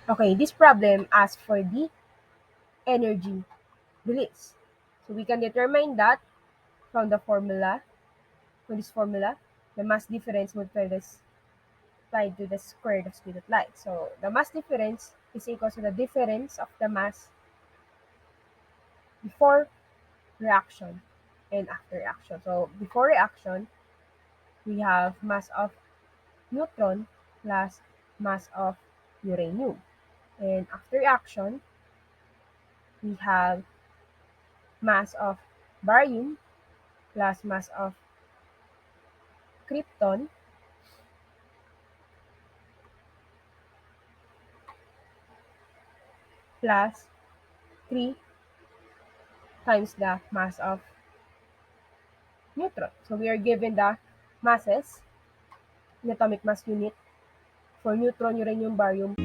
Okay, this problem asks for the energy release. So we can determine that from the formula, from this formula, the mass difference multiplied to the square of the speed of light. So the mass difference is equal to the difference of the mass before reaction and after reaction. So before reaction, we have mass of neutron plus mass of uranium. And after reaction, we have mass of barium plus mass of krypton plus 3 times the mass of neutron. So we are given the masses in atomic mass unit for neutron, uranium, barium,